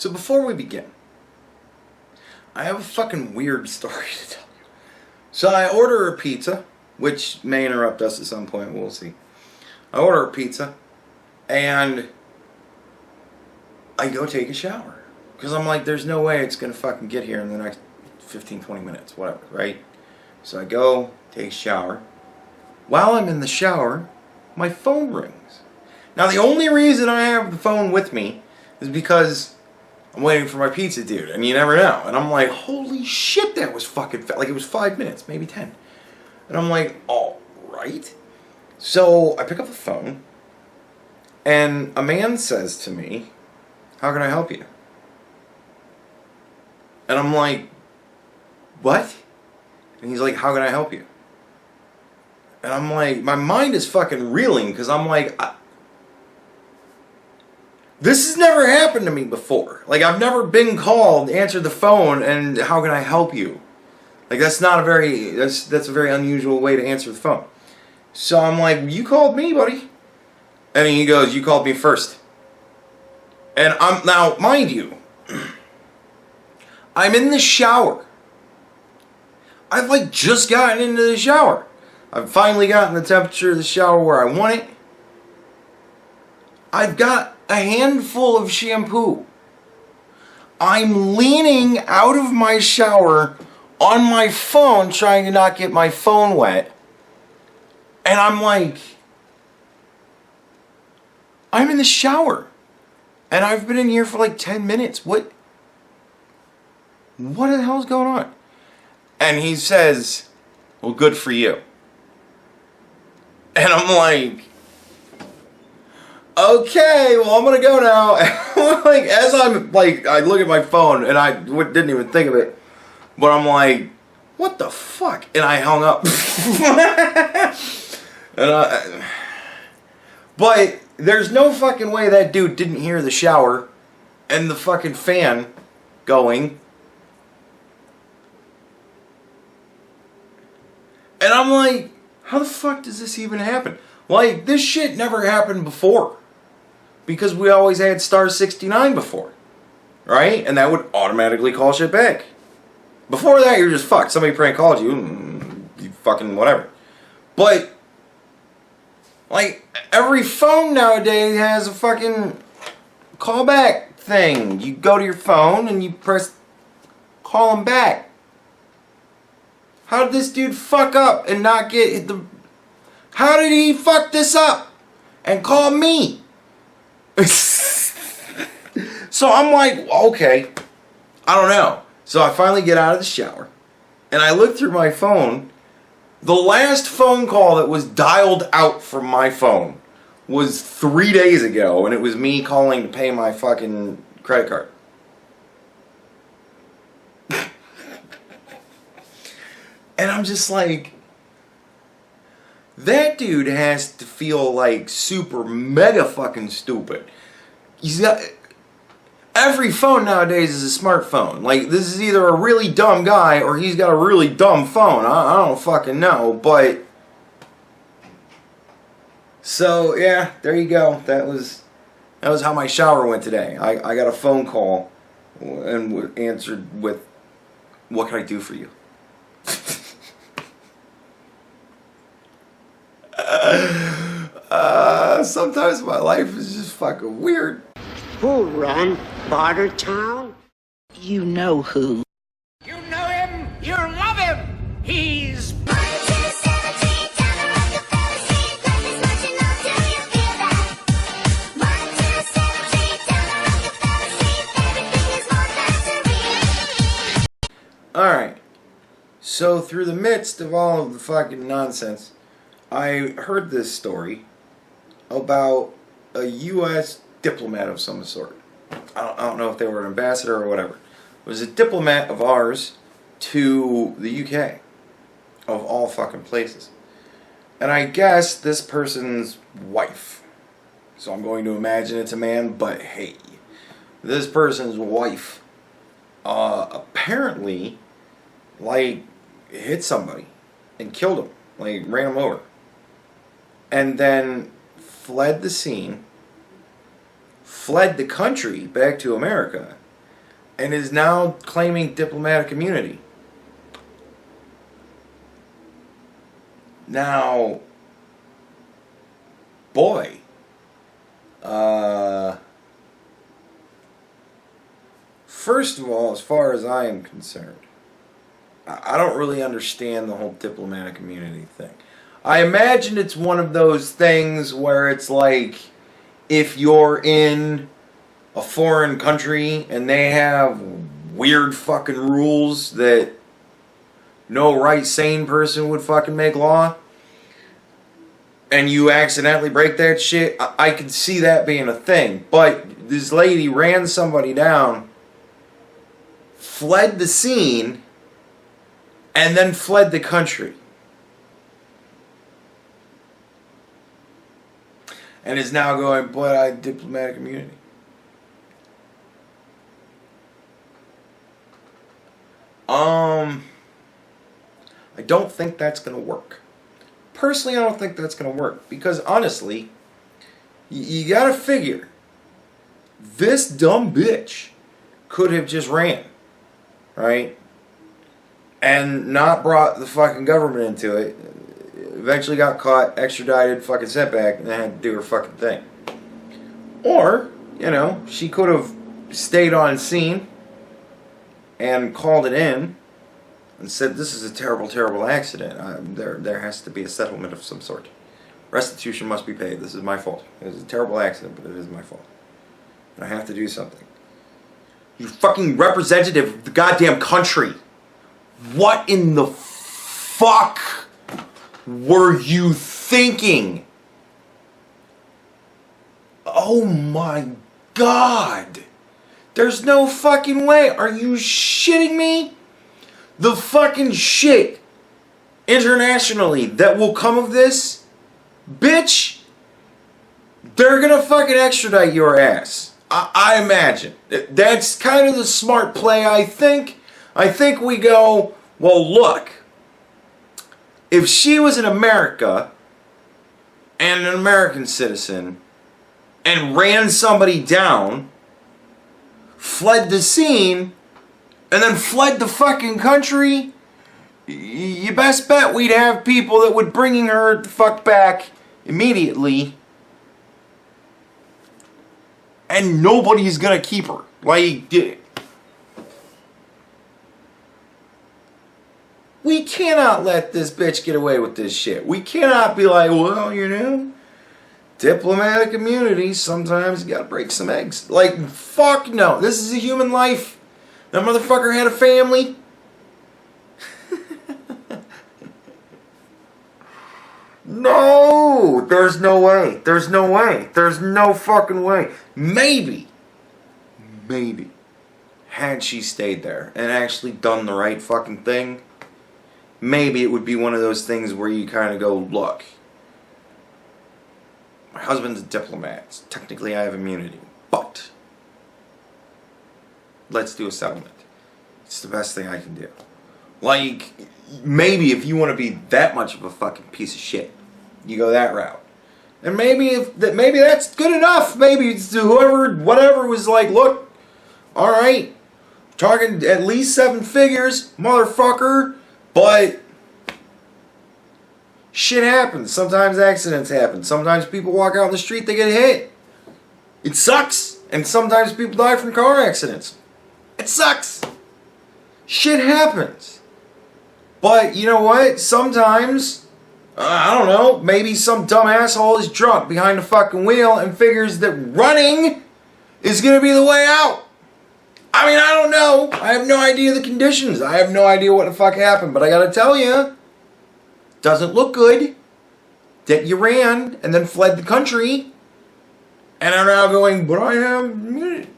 So before we begin, I have a fucking weird story to tell you. So I order a pizza, which may interrupt us at some point, we'll see. I order a pizza, and I go take a shower. Because I'm like, there's no way it's going to fucking get here in the next 15, 20 minutes, whatever, right? So I go, take a shower. While I'm in the shower, my phone rings. Now the only reason I have the phone with me is because I'm waiting for my pizza dude, and you never know. And I'm like, holy shit, that was fucking fast. Like, it was 5 minutes, maybe 10. And I'm like, all right. So I pick up the phone, and a man says to me, how can I help you? And I'm like, what? And he's like, how can I help you? And I'm like, my mind is fucking reeling, because I'm like, this has never happened to me before. Like, I've never been called, answered the phone, and how can I help you? Like, that's not a very, that's a very unusual way to answer the phone. So I'm like, you called me, buddy. And he goes, you called me first. And I'm, now, mind you, I'm in the shower. I've like just gotten into the shower. I've finally gotten the temperature of the shower where I want it. I've got a handful of shampoo. I'm leaning out of my shower on my phone trying to not get my phone wet. And I'm like, I'm in the shower. And I've been in here for like 10 minutes. What the hell's going on? And he says, well, good for you. And I'm like, okay, well, I'm going to go now. Like, as I'm, like, I look at my phone, and I didn't even think of it. But I'm like, what the fuck? And I hung up. But there's no fucking way that dude didn't hear the shower and the fucking fan going. And I'm like, how the fuck does this even happen? Like, this shit never happened before. Because we always had star 69 before. Right? And that would automatically call shit back. Before that, you're just fucked. Somebody prank called you, you fucking whatever. But, like, every phone nowadays has a fucking callback thing. You go to your phone and you press call him back. How did this dude fuck up and not get the... How did he fuck this up and call me? So I'm like, okay, I don't know. So I finally get out of the shower and I look through my phone. The last phone call that was dialed out from my phone was 3 days ago, and it was me calling to pay my fucking credit card. And I'm just like, that dude has to feel like super mega fucking stupid. He's got, every phone nowadays is a smartphone. Like, this is either a really dumb guy or he's got a really dumb phone. I don't fucking know, but... So, yeah, there you go. That was how my shower went today. I got a phone call and answered with, what can I do for you? Sometimes my life is just fucking weird. Who run Bartertown? You know who. You know him, you love him. He's... Alright, so through the midst of all of the fucking nonsense, I heard this story about a U.S. diplomat of some sort. I don't know if they were an ambassador or whatever. It was a diplomat of ours to the UK, of all fucking places. And I guess this person's wife, so I'm going to imagine it's a man, but hey, this person's wife apparently, like, hit somebody and killed him, like, ran him over, and then fled the scene, fled the country back to America, and is now claiming diplomatic immunity. Now, boy, first of all, as far as I am concerned, I don't really understand the whole diplomatic immunity thing. I imagine it's one of those things where it's like, if you're in a foreign country and they have weird fucking rules that no right sane person would fucking make law, and you accidentally break that shit, I can see that being a thing. But this lady ran somebody down, fled the scene, and then fled the country. And is now going, but I had diplomatic immunity. I don't think that's going to work. Personally, I don't think that's going to work. Because honestly, you got to figure, this dumb bitch could have just ran. Right? And not brought the fucking government into it. Eventually got caught, extradited, fucking sent back, and had to do her fucking thing. Or, you know, she could have stayed on scene and called it in and said, this is a terrible, terrible accident. There has to be a settlement of some sort. Restitution must be paid. This is my fault. It was a terrible accident, but it is my fault. And I have to do something. You fucking representative of the goddamn country. What in the fuck were you thinking? Oh my God. There's no fucking way. Are you shitting me? The fucking shit internationally that will come of this, bitch, they're gonna fucking extradite your ass. I imagine. That's kind of the smart play, I think. I think we go, well, look, if she was in America and an American citizen and ran somebody down, fled the scene, and then fled the fucking country, you best bet we'd have people that would bring her the fuck back immediately, and nobody's gonna keep her. Like, we cannot let this bitch get away with this shit. We cannot be like, well, you know, diplomatic immunity, sometimes you gotta break some eggs. Like, fuck no. This is a human life. That motherfucker had a family. No! There's no way. There's no way. There's no fucking way. Maybe, had she stayed there and actually done the right fucking thing, maybe it would be one of those things where you kind of go, look, my husband's a diplomat. Technically I have immunity. But let's do a settlement. It's the best thing I can do. Like, maybe if you want to be that much of a fucking piece of shit, you go that route. And maybe that's good enough. Maybe it's whatever was like, look, alright, talking at least 7 figures, motherfucker, but shit happens. Sometimes accidents happen. Sometimes people walk out in the street, they get hit. It sucks. And sometimes people die from car accidents. It sucks. Shit happens. But you know what? Sometimes, I don't know, maybe some dumb asshole is drunk behind the fucking wheel and figures that running is going to be the way out. I mean, I don't know. I have no idea the conditions. I have no idea what the fuck happened. But I got to tell you, doesn't look good that you ran and then fled the country and are now going, but I have immunity.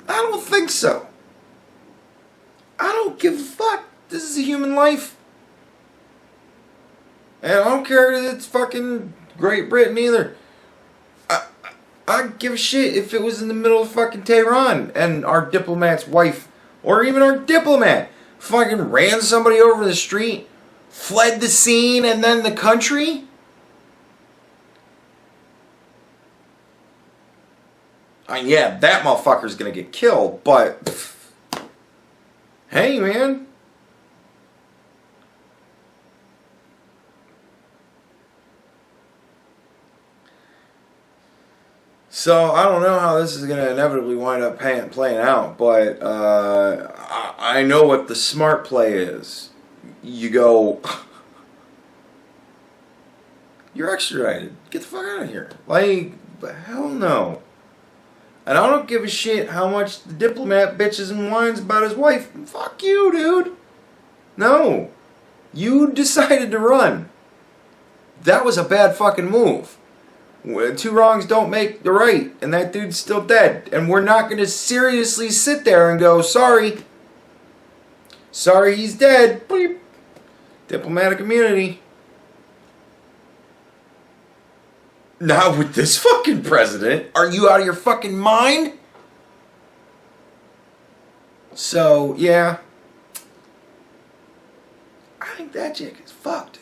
I don't think so. I don't give a fuck. This is a human life. And I don't care that it's fucking Great Britain either. I'd give a shit if it was in the middle of fucking Tehran and our diplomat's wife, or even our diplomat, fucking ran somebody over the street, fled the scene, and then the country. Yeah, that motherfucker's gonna get killed, but Hey, man. So, I don't know how this is going to inevitably wind up playing out, but I know what the smart play is. You go, you're extradited. Get the fuck out of here. Like, hell no. And I don't give a shit how much the diplomat bitches and whines about his wife. Fuck you, dude. No. You decided to run. That was a bad fucking move. Two wrongs don't make the right, and that dude's still dead. And we're not going to seriously sit there and go, sorry. Sorry he's dead. Bleep. Diplomatic immunity. Not with this fucking president. Are you out of your fucking mind? So, yeah. I think that chick is fucked.